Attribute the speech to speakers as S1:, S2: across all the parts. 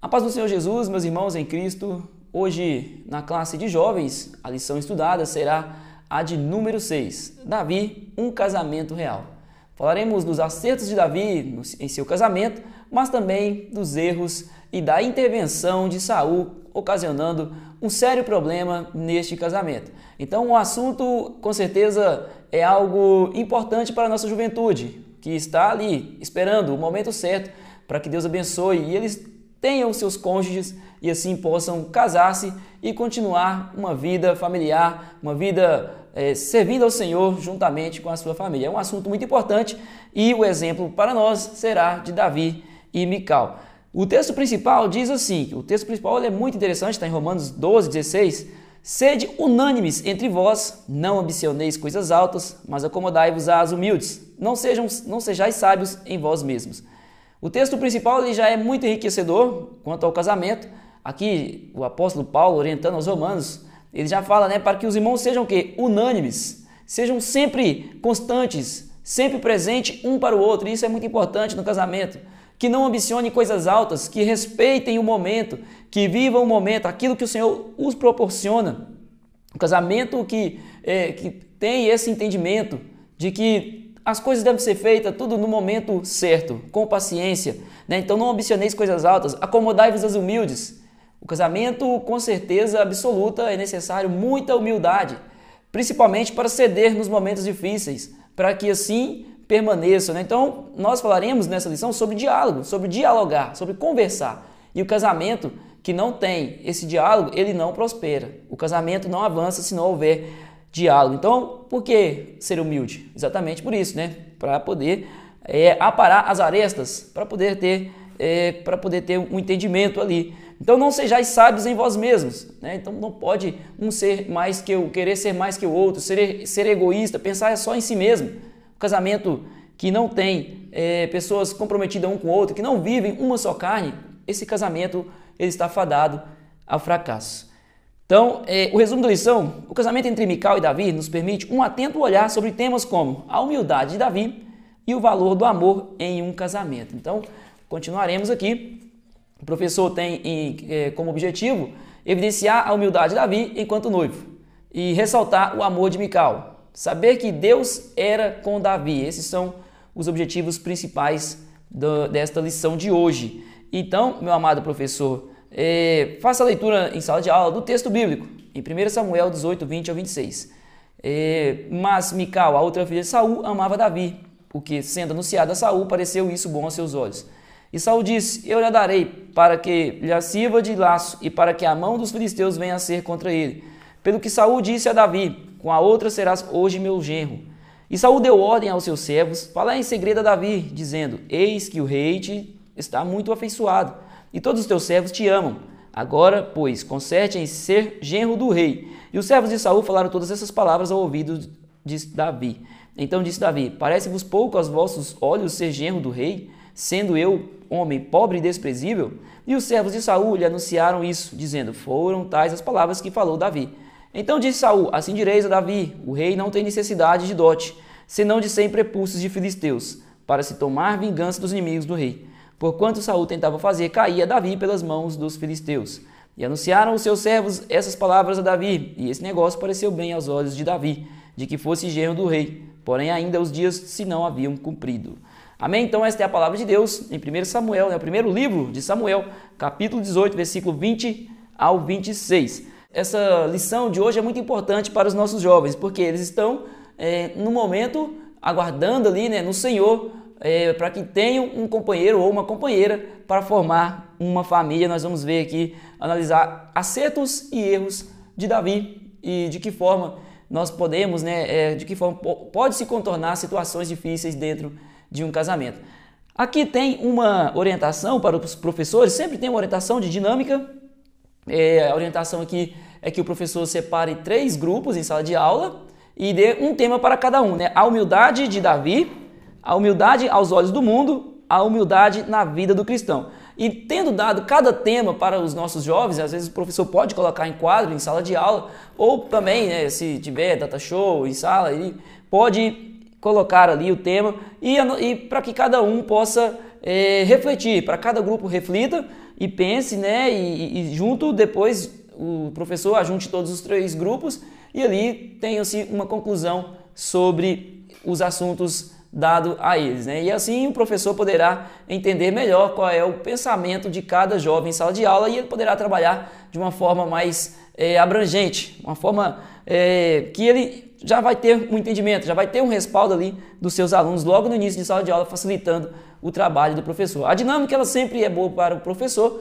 S1: A paz do Senhor Jesus, meus irmãos em Cristo. Hoje, na classe de jovens, a lição estudada será a de número 6, Davi, um casamento real. Falaremos dos acertos de Davi em seu casamento, mas também dos erros e da intervenção de Saul, ocasionando um sério problema neste casamento. Então, o assunto, com certeza, é algo importante para a nossa juventude, que está ali esperando o momento certo para que Deus abençoe e eles tenham seus cônjuges e assim possam casar-se e continuar uma vida familiar, uma vida servindo ao Senhor juntamente com a sua família. É um assunto muito importante e o exemplo para nós será de Davi e Mical. O texto principal diz assim, o texto principal é muito interessante, está em Romanos 12, 16. Sede unânimes entre vós, não ambicioneis coisas altas, mas acomodai-vos às humildes. Não sejais sábios em vós mesmos. O texto principal ele já é muito enriquecedor quanto ao casamento. Aqui o apóstolo Paulo, orientando aos romanos, ele já fala, para que os irmãos sejam o quê? Unânimes, sejam sempre constantes, sempre presentes um para o outro. E isso é muito importante no casamento. Que não ambicione coisas altas, que respeitem o momento, que vivam o momento, aquilo que o Senhor os proporciona. Um casamento que tem esse entendimento de que as coisas devem ser feitas tudo no momento certo, com paciência. Então não ambicioneis coisas altas, acomodai-vos às humildes. O casamento, com certeza absoluta, é necessário muita humildade, principalmente para ceder nos momentos difíceis, para que assim permaneçam. Então, nós falaremos nessa lição sobre diálogo, sobre dialogar, sobre conversar. E o casamento que não tem esse diálogo, ele não prospera. O casamento não avança se não houver diálogo. Então, por que ser humilde? Exatamente por isso, Para poder aparar as arestas, para poder ter um entendimento ali. Então, não sejais sábios em vós mesmos. Então, não pode um ser mais que o querer ser mais que o outro, ser egoísta, pensar só em si mesmo. Um casamento que não tem pessoas comprometidas um com o outro, que não vivem uma só carne, esse casamento ele está fadado ao fracasso. Então, o resumo da lição, o casamento entre Mical e Davi nos permite um atento olhar sobre temas como a humildade de Davi e o valor do amor em um casamento. Então, continuaremos aqui. O professor tem como objetivo evidenciar a humildade de Davi enquanto noivo e ressaltar o amor de Mical. Saber que Deus era com Davi. Esses são os objetivos principais desta lição de hoje. Então, meu amado professor, faça a leitura em sala de aula do texto bíblico, em 1 Samuel 18, 20 ao 26. Mas Mical, a outra filha de Saul, amava Davi, porque, sendo anunciada a Saul, pareceu isso bom aos seus olhos. E Saul disse, eu lhe darei para que lhe sirva de laço e para que a mão dos filisteus venha a ser contra ele. Pelo que Saul disse a Davi, com a outra serás hoje meu genro. E Saul deu ordem aos seus servos, falar em segredo a Davi, dizendo, eis que o rei te está muito afeiçoado, e todos os teus servos te amam. Agora, pois, conserte em ser genro do rei. E os servos de Saul falaram todas essas palavras ao ouvido de Davi. Então disse Davi, parece-vos pouco aos vossos olhos ser genro do rei, sendo eu homem pobre e desprezível? E os servos de Saul lhe anunciaram isso, dizendo, foram tais as palavras que falou Davi. Então disse Saul, assim direis a Davi, o rei não tem necessidade de dote, senão de 100 prepúcios de filisteus, para se tomar vingança dos inimigos do rei. Porquanto Saul tentava fazer cair a Davi pelas mãos dos filisteus. E anunciaram os seus servos essas palavras a Davi, e esse negócio pareceu bem aos olhos de Davi, de que fosse genro do rei, porém ainda os dias se não haviam cumprido. Amém? Então esta é a palavra de Deus em 1 Samuel, o primeiro livro de Samuel, capítulo 18, versículo 20 ao 26. Essa lição de hoje é muito importante para os nossos jovens, porque eles estão no momento aguardando ali no Senhor para que tenham um companheiro ou uma companheira para formar uma família. Nós vamos ver aqui, analisar acertos e erros de Davi e de que forma nós podemos, de que forma pode se contornar situações difíceis dentro de um casamento. Aqui tem uma orientação para os professores, sempre tem uma orientação de dinâmica. A orientação aqui é que o professor separe 3 grupos em sala de aula e dê um tema para cada um. A humildade de Davi, a humildade aos olhos do mundo, a humildade na vida do cristão. E tendo dado cada tema para os nossos jovens, às vezes o professor pode colocar em quadro, em sala de aula, ou também, se tiver data show em sala, ele pode colocar ali o tema e para que cada um possa refletir, para cada grupo reflita e pense, né, e junto depois o professor ajunte todos os 3 grupos e ali tenha-se uma conclusão sobre os assuntos dados a eles, né? E assim o professor poderá entender melhor qual é o pensamento de cada jovem em sala de aula e ele poderá trabalhar de uma forma mais abrangente, uma forma que ele já vai ter um entendimento, já vai ter um respaldo ali dos seus alunos logo no início de sala de aula, facilitando o trabalho do professor. A dinâmica ela sempre é boa para o professor,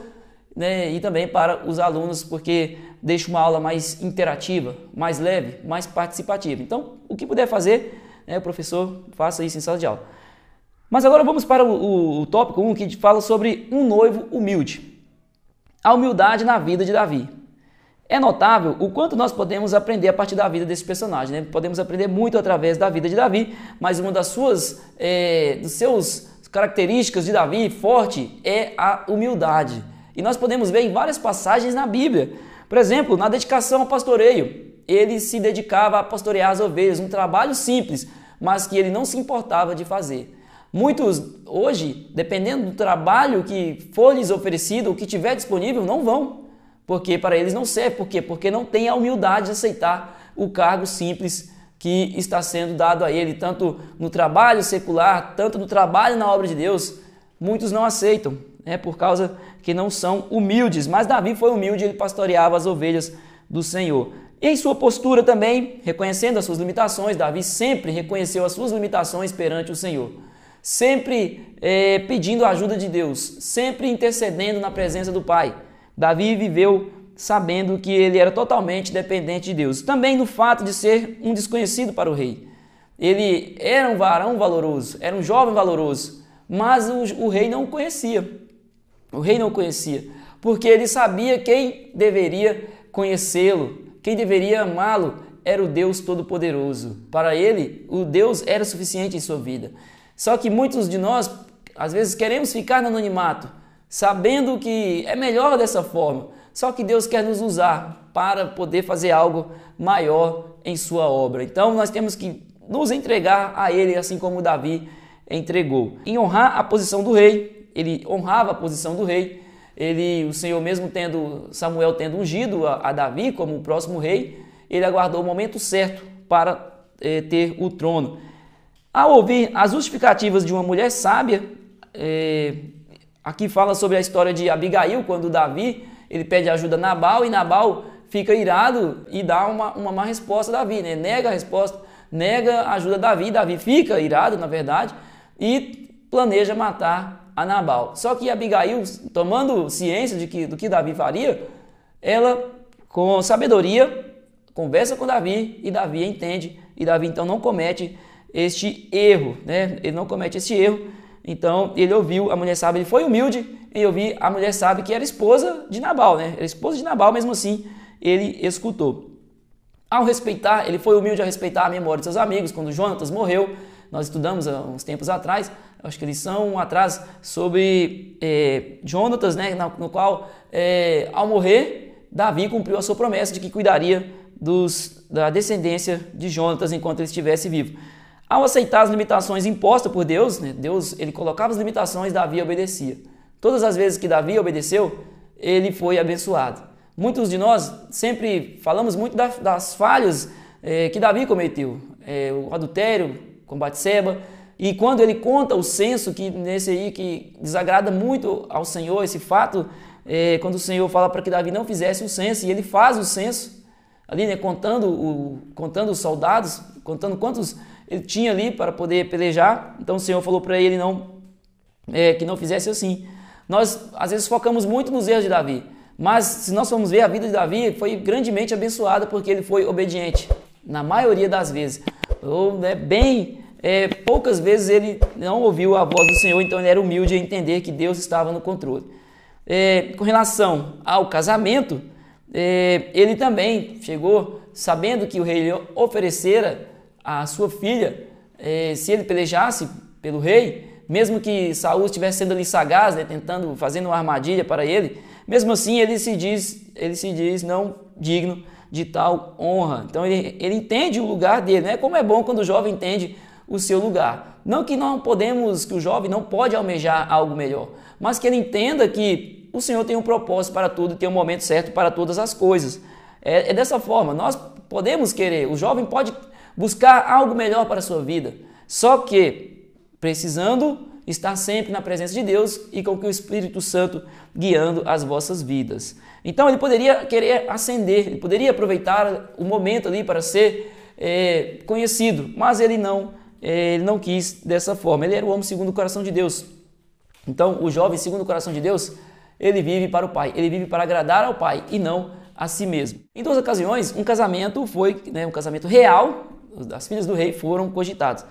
S1: né, e também para os alunos, porque deixa uma aula mais interativa, mais leve, mais participativa. Então, o que puder fazer, né, o professor faça isso em sala de aula. Mas agora vamos para o tópico 1, que fala sobre um noivo humilde. A humildade na vida de Davi. É notável o quanto nós podemos aprender a partir da vida desse personagem, né? Podemos aprender muito através da vida de Davi, mas uma das seus características de Davi forte é a humildade. E nós podemos ver em várias passagens na Bíblia. Por exemplo, na dedicação ao pastoreio, ele se dedicava a pastorear as ovelhas, um trabalho simples, mas que ele não se importava de fazer. Muitos hoje, dependendo do trabalho que for lhes oferecido, o que tiver disponível, não vão, porque para eles não serve. Por quê? Porque não tem a humildade de aceitar o cargo simples que está sendo dado a ele, tanto no trabalho secular, tanto no trabalho na obra de Deus. Muitos não aceitam, por causa que não são humildes, mas Davi foi humilde, ele pastoreava as ovelhas do Senhor. Em sua postura também, reconhecendo as suas limitações, Davi sempre reconheceu as suas limitações perante o Senhor, sempre pedindo a ajuda de Deus, sempre intercedendo na presença do Pai. Davi viveu sabendo que ele era totalmente dependente de Deus. Também no fato de ser um desconhecido para o rei. Ele era um varão valoroso, era um jovem valoroso, mas o rei não o conhecia. O rei não o conhecia, porque ele sabia quem deveria conhecê-lo, quem deveria amá-lo era o Deus Todo-Poderoso. Para ele, o Deus era suficiente em sua vida. Só que muitos de nós, às vezes, queremos ficar no anonimato, sabendo que é melhor dessa forma. Só que Deus quer nos usar para poder fazer algo maior em sua obra. Então, nós temos que nos entregar a Ele, assim como Davi entregou. Em honrar a posição do rei, ele honrava a posição do rei. O Senhor, mesmo Samuel tendo ungido a Davi como o próximo rei, ele aguardou o momento certo para ter o trono. Ao ouvir as justificativas de uma mulher sábia, aqui fala sobre a história de Abigail, quando Davi ele pede ajuda a Nabal e Nabal fica irado e dá uma má resposta a Davi, né? Nega a resposta, nega a ajuda a Davi. Davi fica irado, na verdade, e planeja matar a Nabal. Só que Abigail, tomando ciência do que Davi faria, ela, com sabedoria, conversa com Davi e Davi entende. E Davi, então, não comete este erro, né? Ele não comete este erro. Então, ele ouviu a mulher sábia, ele foi humilde em ouvir a mulher sábia, que era esposa de Nabal, né? Era esposa de Nabal, mesmo assim, ele escutou. Ao respeitar, ele foi humilde a respeitar a memória de seus amigos. Quando Jonatas morreu, nós estudamos há uns tempos atrás, acho que lição atrás, sobre Jonatas, né? No qual, ao morrer, Davi cumpriu a sua promessa de que cuidaria da descendência de Jonatas enquanto ele estivesse vivo. Ao aceitar as limitações impostas por Deus, né? Deus ele colocava as limitações, Davi obedecia. Todas as vezes que Davi obedeceu, ele foi abençoado. Muitos de nós sempre falamos muito das falhas que Davi cometeu. O adultério com Batseba. E quando ele conta o censo, que desagrada muito ao Senhor, esse fato, quando o Senhor fala para que Davi não fizesse o censo, e ele faz o censo, ali, né, contando os soldados, contando quantos ele tinha ali para poder pelejar. Então o Senhor falou para ele que não fizesse assim. Nós, às vezes, focamos muito nos erros de Davi, mas se nós formos ver, a vida de Davi foi grandemente abençoada porque ele foi obediente, na maioria das vezes. Ou, né, poucas vezes ele não ouviu a voz do Senhor, então ele era humilde em entender que Deus estava no controle. Com relação ao casamento, ele também chegou sabendo que o rei lhe oferecera a sua filha, se ele pelejasse pelo rei, mesmo que Saul estivesse sendo ali sagaz, né, fazendo uma armadilha para ele, mesmo assim ele se diz não digno de tal honra. Então ele entende o lugar dele, né? Como é bom quando o jovem entende o seu lugar. Não que o jovem não pode almejar algo melhor, mas que ele entenda que que o Senhor tem um propósito para tudo, tem um momento certo para todas as coisas. É dessa forma, nós podemos querer, o jovem pode buscar algo melhor para a sua vida, só que precisando estar sempre na presença de Deus e com o Espírito Santo guiando as vossas vidas. Então ele poderia querer ascender, ele poderia aproveitar o momento ali para ser conhecido, mas ele não quis dessa forma. Ele era o homem segundo o coração de Deus. Então o jovem segundo o coração de Deus, ele vive para o Pai, ele vive para agradar ao Pai e não a si mesmo. Em duas ocasiões, um casamento foi, um casamento real, as filhas do rei foram cogitadas.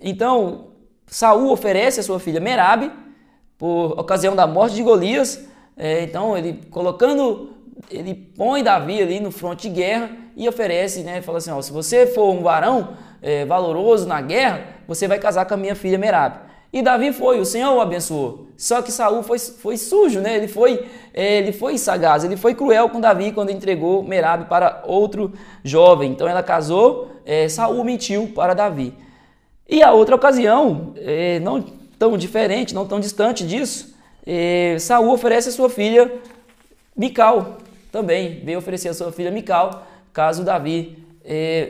S1: Então Saul oferece a sua filha Merabe por ocasião da morte de Golias. Então ele põe Davi ali no fronte de guerra e oferece, fala assim, se você for um varão valoroso na guerra, você vai casar com a minha filha Merabe. E Davi o Senhor o abençoou. Só que Saul foi sujo, ele foi sagaz, ele foi cruel com Davi quando entregou Merabe para outro jovem. Então ela casou, Saul mentiu para Davi. E a outra ocasião, não tão diferente, não tão distante disso, Saul oferece a sua filha Mical, também veio oferecer a sua filha Mical, caso Davi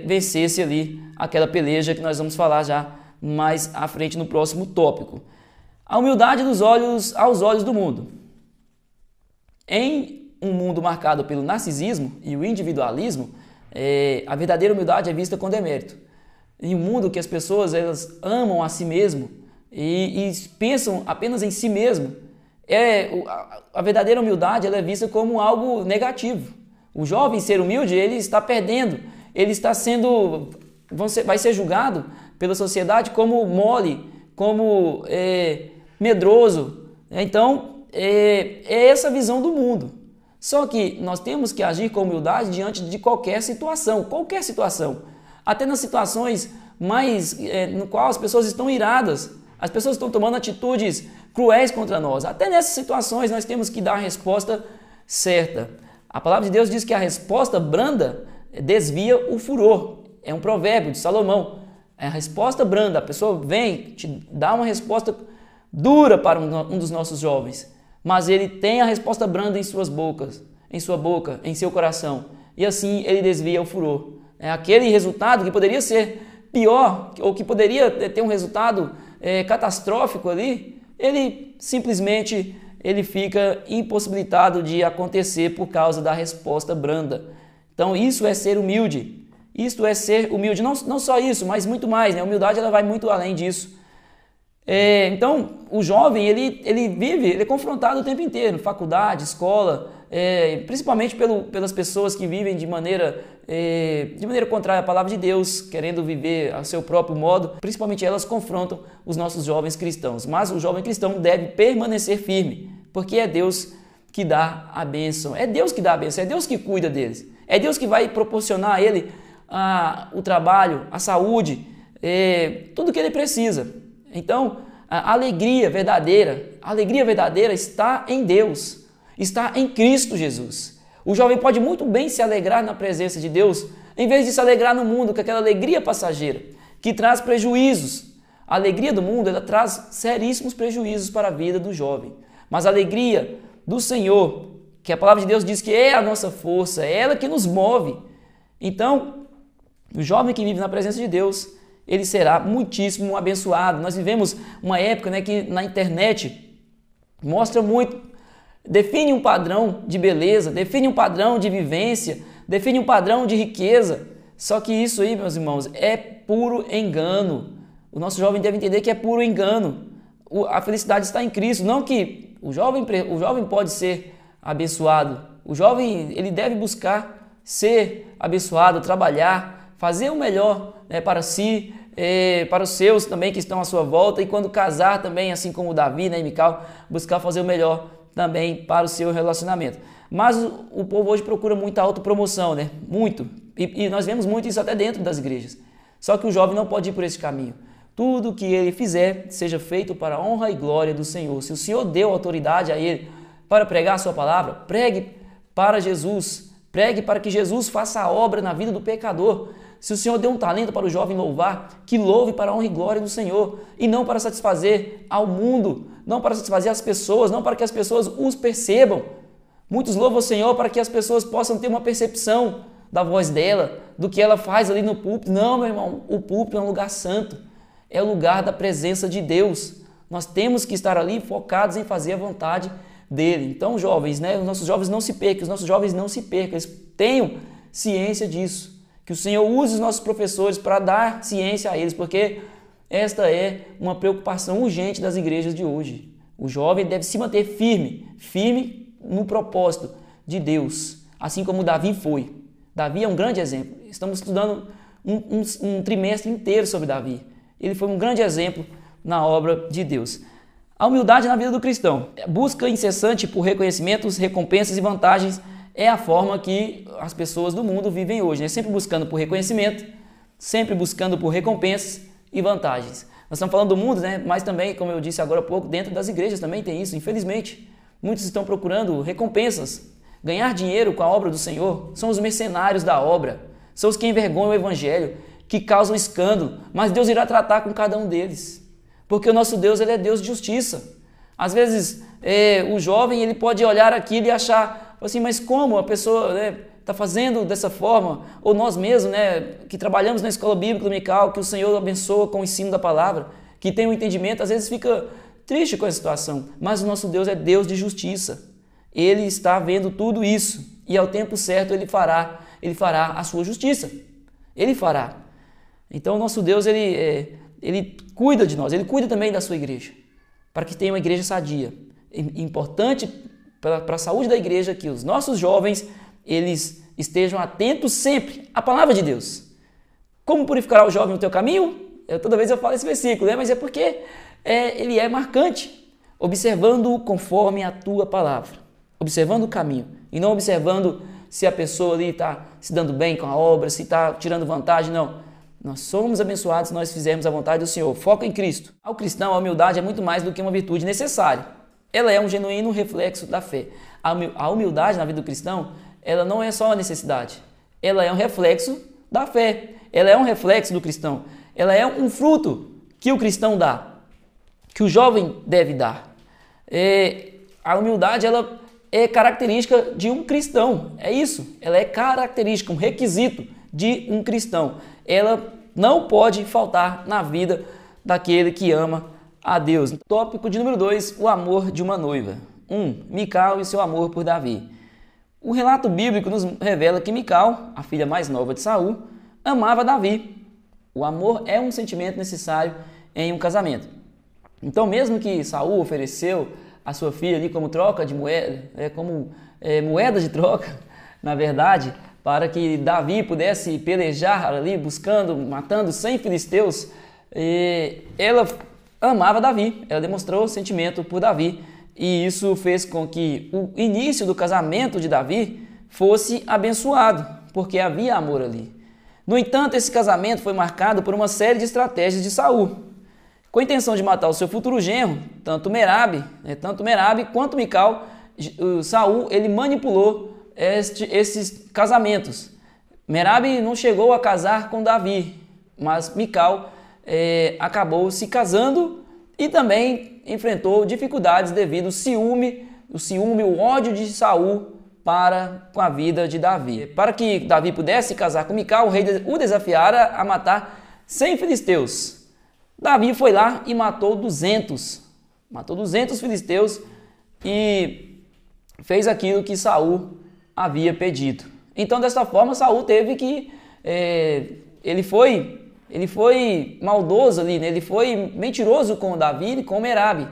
S1: vencesse ali aquela peleja que nós vamos falar já mais à frente no próximo tópico. A humildade aos olhos do mundo. Em um mundo marcado pelo narcisismo e o individualismo, a verdadeira humildade é vista com demérito. Em um mundo que as pessoas elas amam a si mesmo e pensam apenas em si mesmo, a verdadeira humildade ela é vista como algo negativo. O jovem ser humilde, ele está perdendo, ele está vai ser julgado pela sociedade como mole, como medroso. Então, é essa visão do mundo. Só que nós temos que agir com humildade diante de qualquer situação. Até nas situações no qual as pessoas estão iradas, as pessoas estão tomando atitudes cruéis contra nós. Até nessas situações nós temos que dar a resposta certa. A palavra de Deus diz que a resposta branda desvia o furor. É um provérbio de Salomão. É a resposta branda. A pessoa vem te dá uma resposta dura para um dos nossos jovens, mas ele tem a resposta branda em sua boca, em seu coração. E assim ele desvia o furor. Aquele resultado que poderia ser pior, ou que poderia ter um resultado catastrófico ali, ele simplesmente fica impossibilitado de acontecer por causa da resposta branda. Então isso é ser humilde. Isto é ser humilde. Não só isso, mas muito mais. A humildade ela vai muito além disso. Então o jovem ele é confrontado o tempo inteiro, faculdade, escola, principalmente pelas pessoas que vivem de maneira contrária à palavra de Deus, querendo viver a seu próprio modo. Principalmente elas confrontam os nossos jovens cristãos. Mas o jovem cristão deve permanecer firme, porque é Deus que dá a bênção. É Deus que dá a bênção, é Deus que cuida deles. É Deus que vai proporcionar a ele o trabalho, a saúde, tudo que ele precisa. Então, a alegria verdadeira está em Deus, está em Cristo Jesus. O jovem pode muito bem se alegrar na presença de Deus, em vez de se alegrar no mundo com aquela alegria passageira, que traz prejuízos. A alegria do mundo, ela traz seríssimos prejuízos para a vida do jovem. Mas a alegria do Senhor, que a palavra de Deus diz que é a nossa força, é ela que nos move. Então, o jovem que vive na presença de Deus, ele será muitíssimo abençoado. Nós vivemos uma época que na internet mostra muito, define um padrão de beleza, define um padrão de vivência, define um padrão de riqueza. Só que isso aí, meus irmãos, é puro engano. O nosso jovem deve entender que é puro engano. A felicidade está em Cristo. Não que o jovem pode ser abençoado. O jovem ele deve buscar ser abençoado, trabalhar, fazer o melhor para si, para os seus também que estão à sua volta, e quando casar também, assim como Davi e Mical, buscar fazer o melhor também para o seu relacionamento. Mas o povo hoje procura muita autopromoção, muito, e nós vemos muito isso até dentro das igrejas. Só que o jovem não pode ir por esse caminho. Tudo que ele fizer seja feito para a honra e glória do Senhor. Se o Senhor deu autoridade a ele para pregar a sua palavra, pregue para Jesus, pregue para que Jesus faça a obra na vida do pecador. Se o Senhor deu um talento para o jovem louvar, que louve para a honra e glória do Senhor, e não para satisfazer ao mundo, não para satisfazer as pessoas, não para que as pessoas os percebam. Muitos louvam o Senhor para que as pessoas possam ter uma percepção da voz dela, do que ela faz ali no púlpito. Não, meu irmão, o púlpito é um lugar santo, é o lugar da presença de Deus. Nós temos que estar ali focados em fazer a vontade dele. Então, jovens, né, os nossos jovens não se percam, os nossos jovens não se percam, eles tenham ciência disso. Que o Senhor use os nossos professores para dar ciência a eles, porque esta é uma preocupação urgente das igrejas de hoje. O jovem deve se manter firme no propósito de Deus, assim como Davi foi. Davi é um grande exemplo. Estamos estudando um trimestre inteiro sobre Davi. Ele foi um grande exemplo na obra de Deus. A humildade na vida do cristão. Busca incessante por reconhecimentos, recompensas e vantagens é a forma que as pessoas do mundo vivem hoje, né? Sempre buscando por reconhecimento, sempre buscando por recompensas e vantagens. Nós estamos falando do mundo, né? Mas também, como eu disse agora há pouco, dentro das igrejas também tem isso, infelizmente. Muitos estão procurando recompensas, ganhar dinheiro com a obra do Senhor. São os mercenários da obra, são os que envergonham o evangelho, que causam escândalo, mas Deus irá tratar com cada um deles, porque o nosso Deus, ele é Deus de justiça. Às vezes, o jovem ele pode olhar aquilo e achar assim, mas como a pessoa está fazendo dessa forma? Ou nós mesmos, que trabalhamos na escola bíblica dominical, que o Senhor abençoa com o ensino da palavra, que tem um entendimento, às vezes fica triste com a situação, mas o nosso Deus é Deus de justiça. Ele está vendo tudo isso e ao tempo certo ele fará a sua justiça. Ele fará. Então o nosso Deus, ele cuida de nós, ele cuida também da sua igreja, para que tenha uma igreja sadia. É importante para a saúde da igreja que os nossos jovens, eles estejam atentos sempre à palavra de Deus. Como purificará o jovem no teu caminho? Toda vez eu falo esse versículo, mas é porque ele é marcante. Observando-o conforme a tua palavra. Observando o caminho. E não observando se a pessoa ali está se dando bem com a obra, se está tirando vantagem, não. Nós somos abençoados se nós fizermos a vontade do Senhor. Foca em Cristo. Ao cristão, a humildade é muito mais do que uma virtude necessária. Ela é um genuíno reflexo da fé. A humildade na vida do cristão, ela não é só uma necessidade. Ela é um reflexo da fé. Ela é um reflexo do cristão. Ela é um fruto que o cristão dá, que o jovem deve dar. A humildade, ela é característica de um cristão. É isso. Ela é característica, um requisito de um cristão. Ela não pode faltar na vida daquele que ama a Deus. Tópico de número 2, o amor de uma noiva. 1. Mical e seu amor por Davi. O relato bíblico nos revela que Mical, a filha mais nova de Saul, amava Davi. O amor é um sentimento necessário em um casamento. Então, mesmo que Saul ofereceu a sua filha ali como troca de moeda, moeda de troca, na verdade, para que Davi pudesse pelejar ali, matando 100 filisteus, ela amava Davi, ela demonstrou sentimento por Davi, e isso fez com que o início do casamento de Davi fosse abençoado, porque havia amor ali. No entanto, esse casamento foi marcado por uma série de estratégias de Saul, com a intenção de matar o seu futuro genro, tanto Merabe quanto Mical. Saul ele manipulou esses casamentos. Merabe não chegou a casar com Davi, mas Mical acabou se casando e também enfrentou dificuldades devido ao ciúme, o ódio de Saul com a vida de Davi. Para que Davi pudesse casar com Mical, o rei o desafiara a matar 100 filisteus. Davi foi lá e matou 200 filisteus e fez aquilo que Saul havia pedido. Então, dessa forma, Saul teve que... Ele foi maldoso ali, né? Ele foi mentiroso com Davi e com Merabe.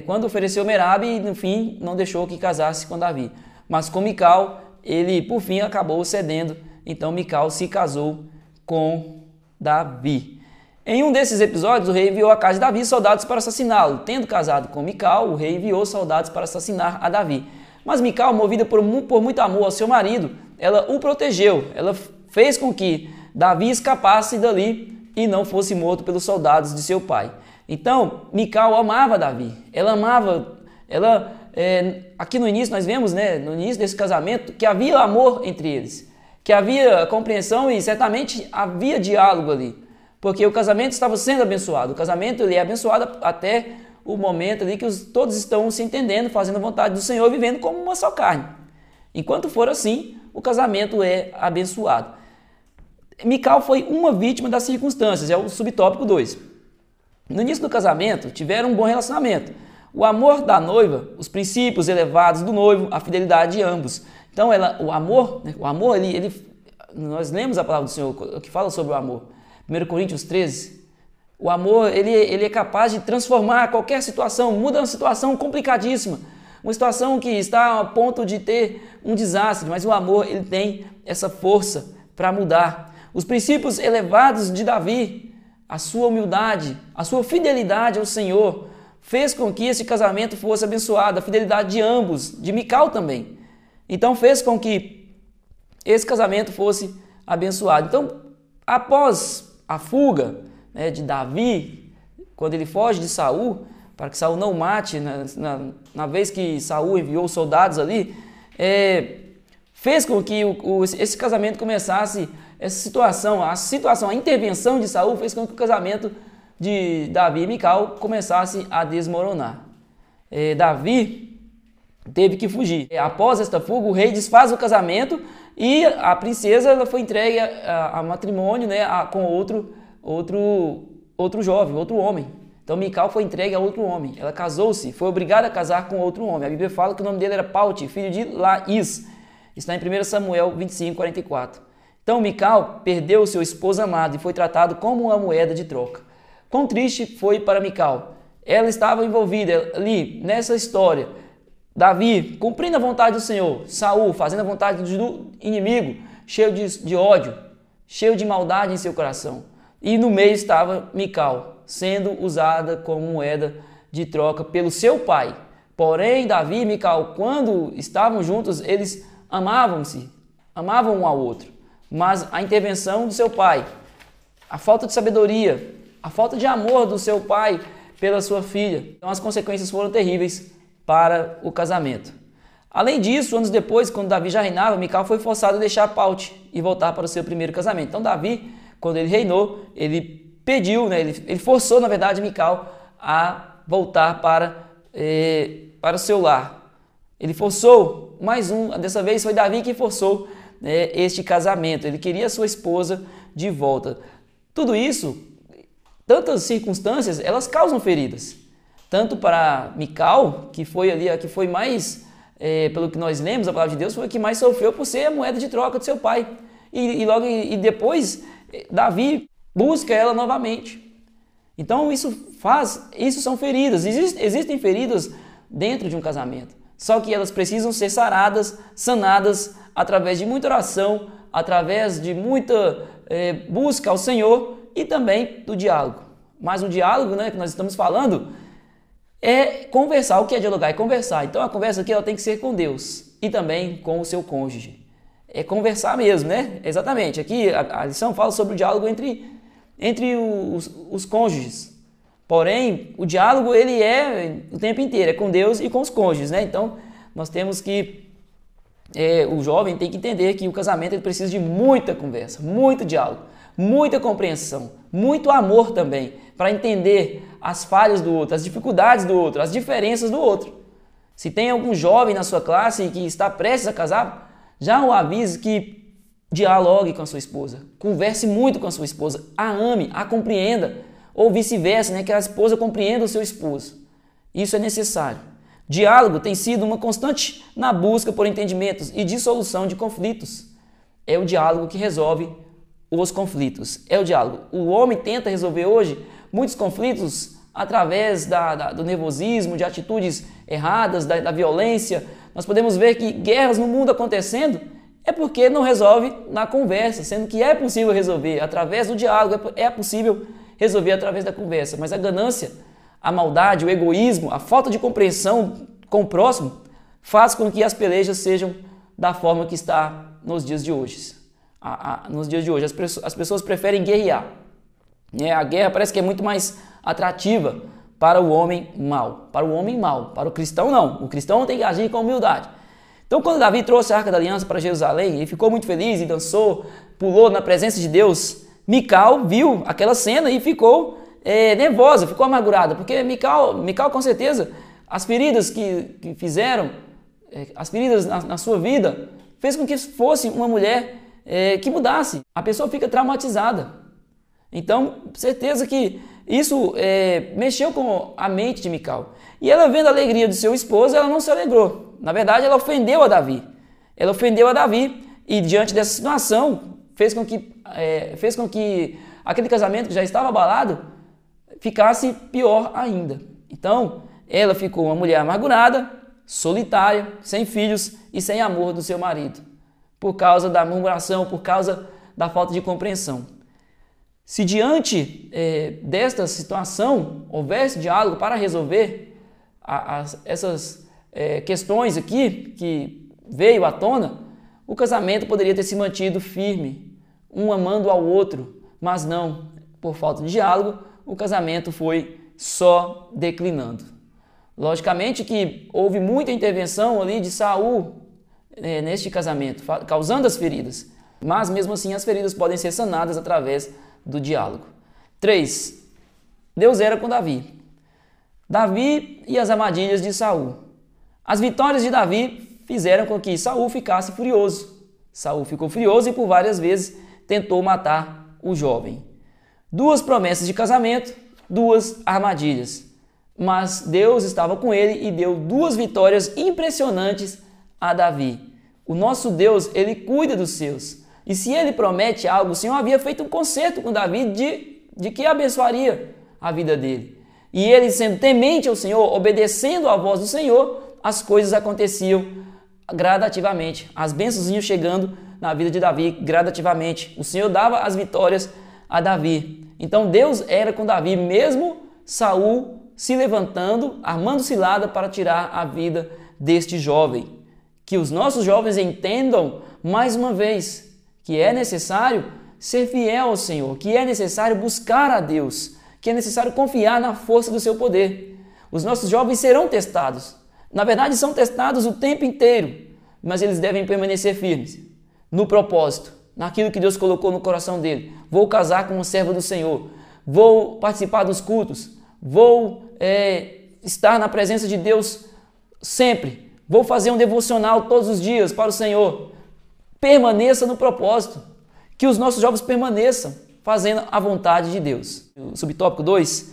S1: Quando ofereceu Merabe, no fim, não deixou que casasse com Davi. Mas com Mical, ele, por fim, acabou cedendo. Então, Mical se casou com Davi. Em um desses episódios, o rei enviou à casa de Davi soldados para assassiná-lo. Tendo casado com Mical, o rei enviou soldados para assassinar a Davi. Mas Mical, movida por muito amor ao seu marido, ela o protegeu. Ela fez com que Davi escapasse dali e não fosse morto pelos soldados de seu pai. Então, Mical amava Davi. Aqui no início nós vemos, no início desse casamento, que havia amor entre eles. que havia compreensão e certamente havia diálogo ali, porque o casamento estava sendo abençoado. O casamento ele é abençoado até o momento ali que todos estão se entendendo, fazendo a vontade do Senhor, vivendo como uma só carne. Enquanto for assim, o casamento é abençoado. Mical foi uma vítima das circunstâncias, é o subtópico 2. No início do casamento, tiveram um bom relacionamento. O amor da noiva, os princípios elevados do noivo, a fidelidade de ambos. Então, o amor, nós lemos a palavra do Senhor que fala sobre o amor. 1 Coríntios 13. O amor, ele é capaz de transformar qualquer situação, muda uma situação complicadíssima, uma situação que está a ponto de ter um desastre, mas o amor, ele tem essa força para mudar. Os princípios elevados de Davi, a sua humildade, a sua fidelidade ao Senhor, fez com que esse casamento fosse abençoado, a fidelidade de ambos, de Mical também. Então fez com que esse casamento fosse abençoado. Então, após a fuga de Davi, quando ele foge de Saul, para que Saul não mate, na vez que Saul enviou soldados ali, fez com que esse casamento começasse, a intervenção de Saul fez com que o casamento de Davi e Mical começasse a desmoronar. Davi teve que fugir. Após esta fuga, o rei desfaz o casamento e a princesa ela foi entregue a matrimônio, com outro jovem, outro homem. Então Mical foi entregue a outro homem. Ela casou-se, foi obrigada a casar com outro homem. A Bíblia fala que o nome dele era Palti, filho de Laís. Está em 1 Samuel 25, 44. Então Mical perdeu seu esposo amado e foi tratado como uma moeda de troca. Quão triste foi para Mical. Ela estava envolvida ali nessa história. Davi cumprindo a vontade do Senhor, Saul fazendo a vontade do inimigo, cheio de ódio, cheio de maldade em seu coração. E no meio estava Mical, sendo usada como moeda de troca pelo seu pai. Porém, Davi e Mical, quando estavam juntos, eles amavam-se, amavam um ao outro. Mas a intervenção do seu pai, a falta de sabedoria, a falta de amor do seu pai pela sua filha. Então as consequências foram terríveis para o casamento. Além disso, anos depois, quando Davi já reinava, Mical foi forçado a deixar Palti e voltar para o seu primeiro casamento. Então Davi, quando ele reinou, ele pediu, ele forçou, na verdade, Mical a voltar para o seu lar. Ele forçou, dessa vez foi Davi que forçou este casamento. Ele queria a sua esposa de volta. Tudo isso, tantas circunstâncias, elas causam feridas. Tanto para Mical, que foi ali a que foi mais, pelo que nós lemos, a palavra de Deus, foi a que mais sofreu por ser a moeda de troca do seu pai. E depois, Davi busca ela novamente. Então isso são feridas. Existem feridas dentro de um casamento. Só que elas precisam ser sanadas através de muita oração, através de muita busca ao Senhor e também do diálogo. Mas o diálogo, que nós estamos falando é conversar. O que é dialogar? É conversar. Então a conversa aqui ela tem que ser com Deus e também com o seu cônjuge. É conversar mesmo, Exatamente. Aqui a lição fala sobre o diálogo entre os cônjuges. Porém, o diálogo ele é o tempo inteiro, é com Deus e com os cônjuges, Então, nós temos que o jovem tem que entender que o casamento ele precisa de muita conversa, muito diálogo, muita compreensão, muito amor também, para entender as falhas do outro, as dificuldades do outro, as diferenças do outro. Se tem algum jovem na sua classe que está prestes a casar, já o avise que dialogue com a sua esposa, converse muito com a sua esposa, a ame, a compreenda, ou vice-versa, que a esposa compreenda o seu esposo. Isso é necessário. Diálogo tem sido uma constante na busca por entendimentos e dissolução de conflitos. É o diálogo que resolve os conflitos. É o diálogo. O homem tenta resolver hoje muitos conflitos através do nervosismo, de atitudes erradas, da violência. Nós podemos ver que guerras no mundo acontecendo é porque não resolve na conversa, sendo que é possível resolver através do diálogo, é possível resolver através da conversa. Mas a ganância, a maldade, o egoísmo, a falta de compreensão com o próximo faz com que as pelejas sejam da forma que está nos dias de hoje. Nos dias de hoje, as pessoas preferem guerrear. A guerra parece que é muito mais atrativa para o homem mau. Para o cristão não. O cristão tem que agir com humildade. Então, quando Davi trouxe a Arca da Aliança para Jerusalém, ele ficou muito feliz e dançou, pulou na presença de Deus. Mical viu aquela cena e ficou nervosa, ficou amargurada, porque Mical com certeza, as feridas que fizeram, as feridas na sua vida, fez com que fosse uma mulher que mudasse. A pessoa fica traumatizada. Então, certeza que isso mexeu com a mente de Mical. E ela, vendo a alegria do seu esposo, ela não se alegrou. Na verdade, ela ofendeu a Davi. Ela ofendeu a Davi e, diante dessa situação, fez com que aquele casamento que já estava abalado ficasse pior ainda. Então, ela ficou uma mulher amargurada, solitária, sem filhos e sem amor do seu marido, por causa da murmuração, por causa da falta de compreensão. Se diante desta situação houvesse diálogo para resolver essas questões aqui que veio à tona, o casamento poderia ter se mantido firme, um amando ao outro, mas não, por falta de diálogo, o casamento foi só declinando. Logicamente que houve muita intervenção ali de Saul neste casamento, causando as feridas, mas mesmo assim as feridas podem ser sanadas através do diálogo. 3. Deus era com Davi. Davi e as armadilhas de Saul. As vitórias de Davi fizeram com que Saul ficasse furioso. Saul ficou furioso e por várias vezes tentou matar o jovem. 2 promessas de casamento, 2 armadilhas. Mas Deus estava com ele e deu 2 vitórias impressionantes a Davi. O nosso Deus, ele cuida dos seus. E se ele promete algo, o Senhor havia feito um concerto com Davi de que abençoaria a vida dele. E ele, sendo temente ao Senhor, obedecendo à voz do Senhor, as coisas aconteciam gradativamente. As bênçãos iam chegando na vida de Davi gradativamente. O Senhor dava as vitórias a Davi. Então Deus era com Davi, mesmo Saul se levantando, armando cilada para tirar a vida deste jovem. Que os nossos jovens entendam, mais uma vez, que é necessário ser fiel ao Senhor, que é necessário buscar a Deus, que é necessário confiar na força do seu poder. Os nossos jovens serão testados. Na verdade, são testados o tempo inteiro, mas eles devem permanecer firmes no propósito, naquilo que Deus colocou no coração dele. Vou casar com uma serva do Senhor, vou participar dos cultos, vou estar na presença de Deus sempre, vou fazer um devocional todos os dias para o Senhor. Permaneça no propósito, que os nossos jovens permaneçam fazendo a vontade de Deus. O subtópico 2,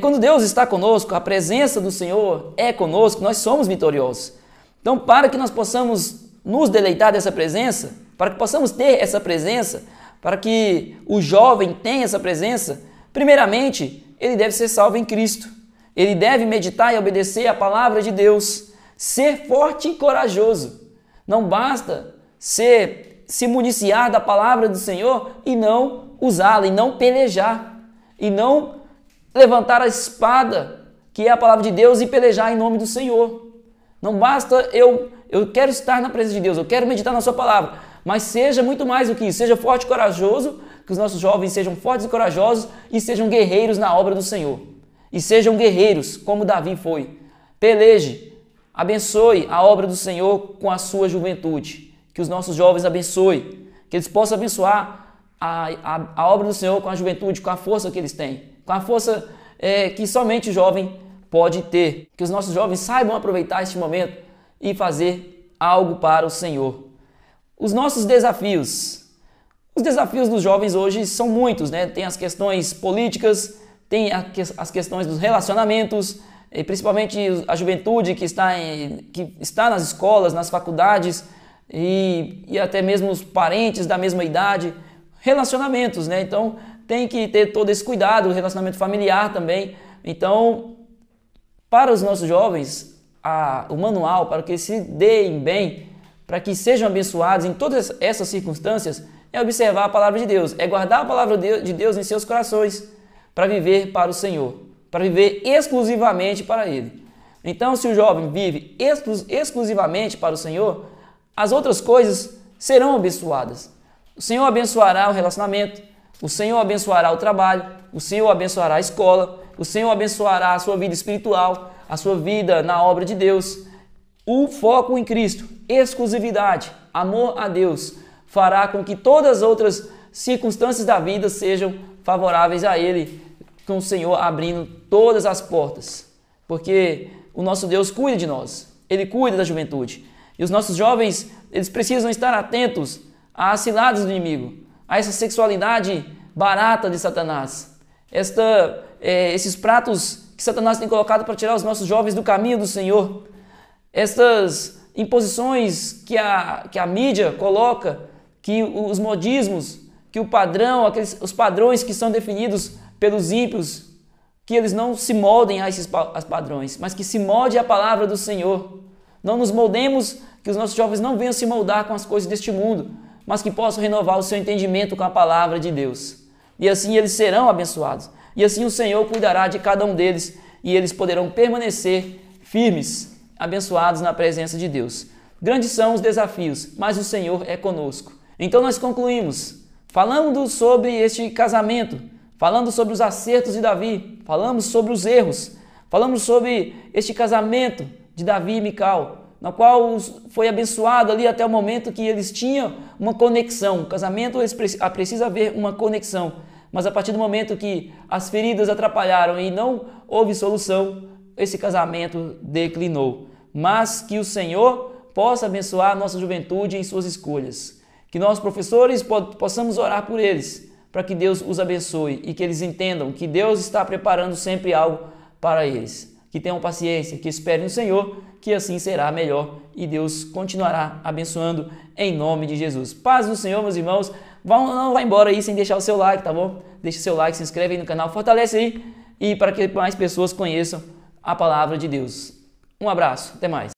S1: quando Deus está conosco, a presença do Senhor é conosco, nós somos vitoriosos. Então, para que nós possamos nos deleitar dessa presença, para que possamos ter essa presença, para que o jovem tenha essa presença, primeiramente, ele deve ser salvo em Cristo. Ele deve meditar e obedecer a palavra de Deus, ser forte e corajoso. Não basta se municiar da palavra do Senhor e não usá-la, e não pelejar, e não levantar a espada, que é a palavra de Deus, e pelejar em nome do Senhor. Não basta eu quero estar na presença de Deus, eu quero meditar na sua palavra, mas seja muito mais do que isso, seja forte e corajoso, que os nossos jovens sejam fortes e corajosos e sejam guerreiros na obra do Senhor. E sejam guerreiros, como Davi foi. Peleje, abençoe a obra do Senhor com a sua juventude. Que os nossos jovens abençoem, que eles possam abençoar a obra do Senhor com a juventude, com a força que eles têm, com a força que somente o jovem pode ter. Que os nossos jovens saibam aproveitar este momento e fazer algo para o Senhor. Os nossos desafios. Os desafios dos jovens hoje são muitos, né? Tem as questões políticas, tem as questões dos relacionamentos, e principalmente a juventude que está nas escolas, nas faculdades, e até mesmo os parentes da mesma idade, relacionamentos, né? Então tem que ter todo esse cuidado, o relacionamento familiar também. Então, para os nossos jovens, o manual para que eles se deem bem, para que sejam abençoados em todas essas circunstâncias, é observar a palavra de Deus, é guardar a palavra de Deus em seus corações, para viver para o Senhor, para viver exclusivamente para Ele. Então, se o jovem vive exclusivamente para o Senhor, as outras coisas serão abençoadas. O Senhor abençoará o relacionamento, o Senhor abençoará o trabalho, o Senhor abençoará a escola, o Senhor abençoará a sua vida espiritual, a sua vida na obra de Deus. O foco em Cristo, exclusividade, amor a Deus, fará com que todas as outras circunstâncias da vida sejam favoráveis a Ele, com o Senhor abrindo todas as portas. Porque o nosso Deus cuida de nós, Ele cuida da juventude. E os nossos jovens, eles precisam estar atentos às ciladas do inimigo, a essa sexualidade barata de Satanás, esses pratos que Satanás tem colocado para tirar os nossos jovens do caminho do Senhor, estas imposições que a mídia coloca, que os modismos, que o padrão, os padrões que são definidos pelos ímpios, que eles não se moldem a esses padrões, mas que se molde a palavra do Senhor. Não nos moldemos, que os nossos jovens não venham se moldar com as coisas deste mundo, mas que possam renovar o seu entendimento com a palavra de Deus. E assim eles serão abençoados. E assim o Senhor cuidará de cada um deles e eles poderão permanecer firmes, abençoados na presença de Deus. Grandes são os desafios, mas o Senhor é conosco. Então nós concluímos, falando sobre este casamento, falando sobre os acertos de Davi, falamos sobre os erros, falamos sobre este casamento de Davi e Mical, na qual foi abençoado ali até o momento que eles tinham uma conexão. O casamento precisa haver uma conexão, mas a partir do momento que as feridas atrapalharam e não houve solução, esse casamento declinou. Mas que o Senhor possa abençoar a nossa juventude em suas escolhas. Que nós, professores, possamos orar por eles, para que Deus os abençoe e que eles entendam que Deus está preparando sempre algo para eles. Que tenham paciência, que esperem no Senhor, que assim será melhor e Deus continuará abençoando em nome de Jesus. Paz do Senhor, meus irmãos. Não vai embora aí sem deixar o seu like, tá bom? Deixa o seu like, se inscreve aí no canal, fortalece aí e para que mais pessoas conheçam a palavra de Deus. Um abraço, até mais.